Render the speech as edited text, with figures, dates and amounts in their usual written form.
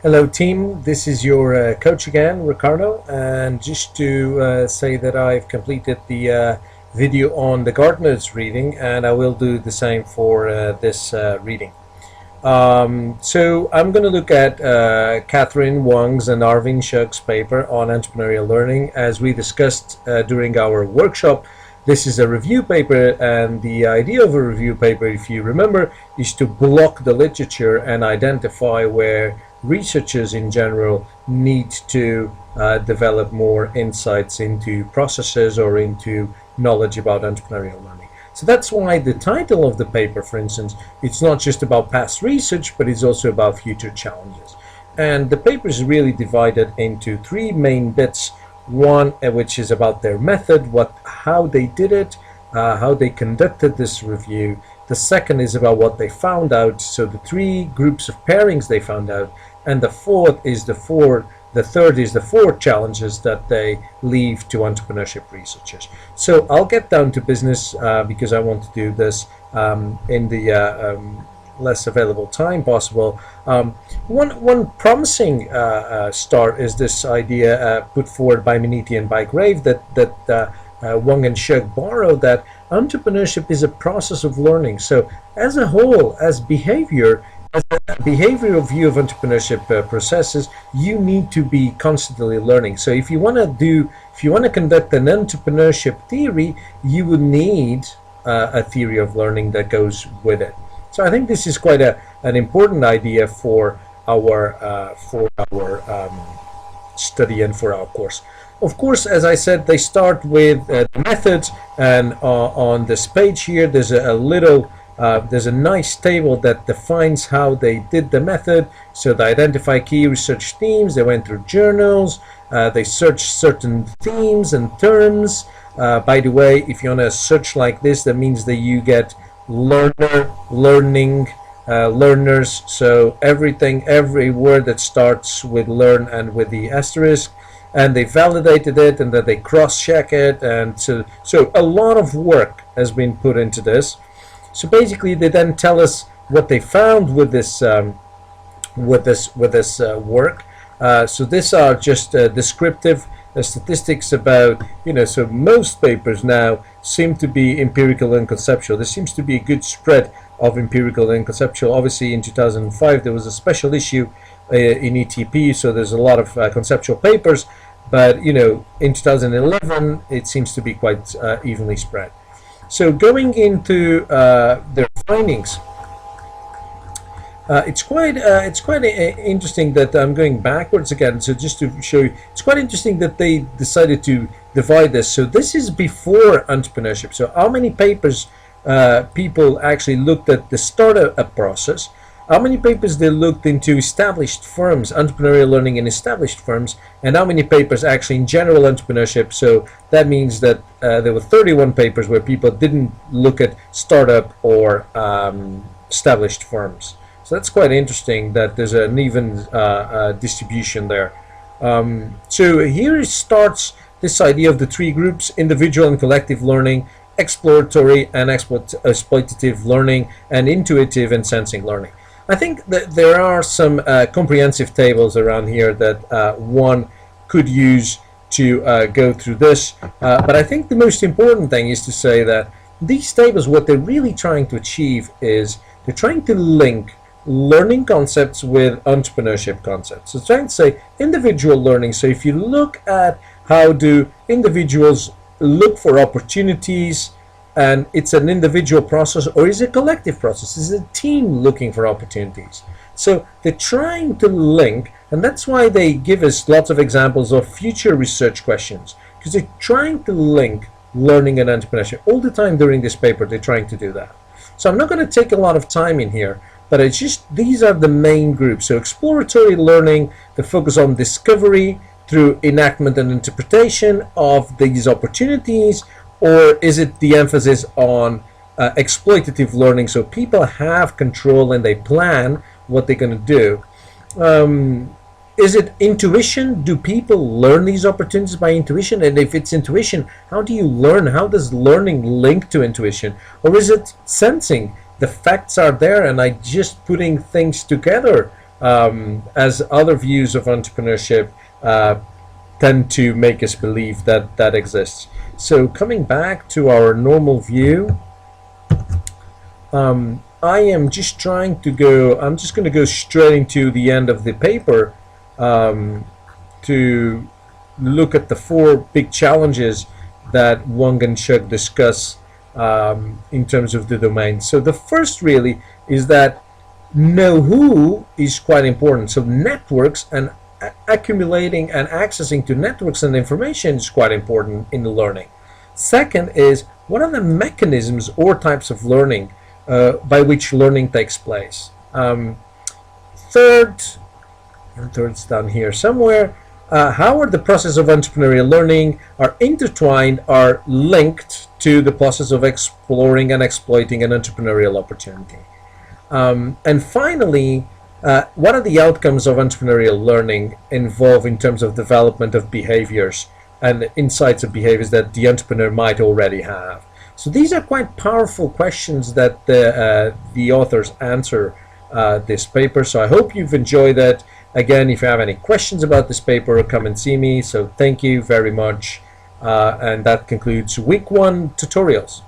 Hello team, this is your coach again, Ricardo, and just to say that I've completed the video on the gardener's reading, and I will do the same for this reading. So I'm going to look at Catherine Wang's and Wang and Chugh's paper on entrepreneurial learning. As we discussed during our workshop, this is a review paper, and the idea of a review paper, if you remember, is to block the literature and identify where researchers in general need to develop more insights into processes or into knowledge about entrepreneurial learning. So that's why the title of the paper, for instance, it's not just about past research, but it's also about future challenges. And the paper is really divided into three main bits. One, which is about their method, how they did it, how they conducted this review. The second is about what they found out, so the three groups of pairings they found out, and the third is the four challenges that they leave to entrepreneurship researchers. So I'll get down to business because I want to do this in the less available time possible. One promising start is this idea put forward by Miniti and by Grave that Wang and Chugh borrow, that entrepreneurship is a process of learning. So as a whole, as a behavioral view of entrepreneurship processes, you need to be constantly learning. So if you want to conduct an entrepreneurship theory, you would need a theory of learning that goes with it. So I think this is quite an important idea for our study and for our course. Of course, as I said, they start with the methods, and on this page here, there's there's a nice table that defines how they did the method. So they identify key research themes, they went through journals, they searched certain themes and terms. By the way, if you want to search like this, that means that you get learner, learning, learners. So every word that starts with learn and with the asterisk, and they validated it, and that they cross-check it, and so a lot of work has been put into this. So basically, they then tell us what they found with this work. So these are just descriptive statistics about, so most papers now seem to be empirical and conceptual. There seems to be a good spread of empirical and conceptual. Obviously, in 2005, there was a special issue in ETP, so there's a lot of conceptual papers. But, in 2011, it seems to be quite evenly spread. So going into their findings, it's quite interesting that I'm going backwards again. So just to show you, it's quite interesting that they decided to divide this. So this is before entrepreneurship. So how many papers people actually looked at the startup process? How many papers they looked into established firms, entrepreneurial learning in established firms, and how many papers actually in general entrepreneurship? So that means that there were 31 papers where people didn't look at startup or established firms. So that's quite interesting that there's an even distribution there. So here it starts this idea of the three groups: individual and collective learning, exploratory and exploitative learning, and intuitive and sensing learning. I think that there are some comprehensive tables around here that one could use to go through this. But I think the most important thing is to say that these tables, what they're really trying to achieve is they're trying to link learning concepts with entrepreneurship concepts. So trying to say individual learning. So if you look at how do individuals look for opportunities, and it's an individual process, or is it a collective process? Is it a team looking for opportunities? So they're trying to link, and that's why they give us lots of examples of future research questions, because they're trying to link learning and entrepreneurship. All the time during this paper, they're trying to do that. So I'm not going to take a lot of time in here, but it's just, these are the main groups. So exploratory learning, the focus on discovery through enactment and interpretation of these opportunities. Or is it the emphasis on exploitative learning, so people have control and they plan what they're going to do? Is it intuition? Do people learn these opportunities by intuition? And if it's intuition, how do you learn? How does learning link to intuition? Or is it sensing? The facts are there and I just putting things together as other views of entrepreneurship tend to make us believe that that exists. So coming back to our normal view, I am just trying to go, I'm just going to go straight into the end of the paper to look at the four big challenges that Wang and Chugh discuss in terms of the domain. So the first really is that know who is quite important. So networks and accumulating and accessing to networks and information is quite important in the learning. Second is, what are the mechanisms or types of learning by which learning takes place? Third's down here somewhere. How are the process of entrepreneurial learning are intertwined, are linked to the process of exploring and exploiting an entrepreneurial opportunity? And finally, what are the outcomes of entrepreneurial learning involved in terms of development of behaviors and insights of behaviors that the entrepreneur might already have? So these are quite powerful questions that the authors answer this paper. So I hope you've enjoyed that. Again, if you have any questions about this paper, come and see me. So thank you very much. And that concludes week 1 tutorials.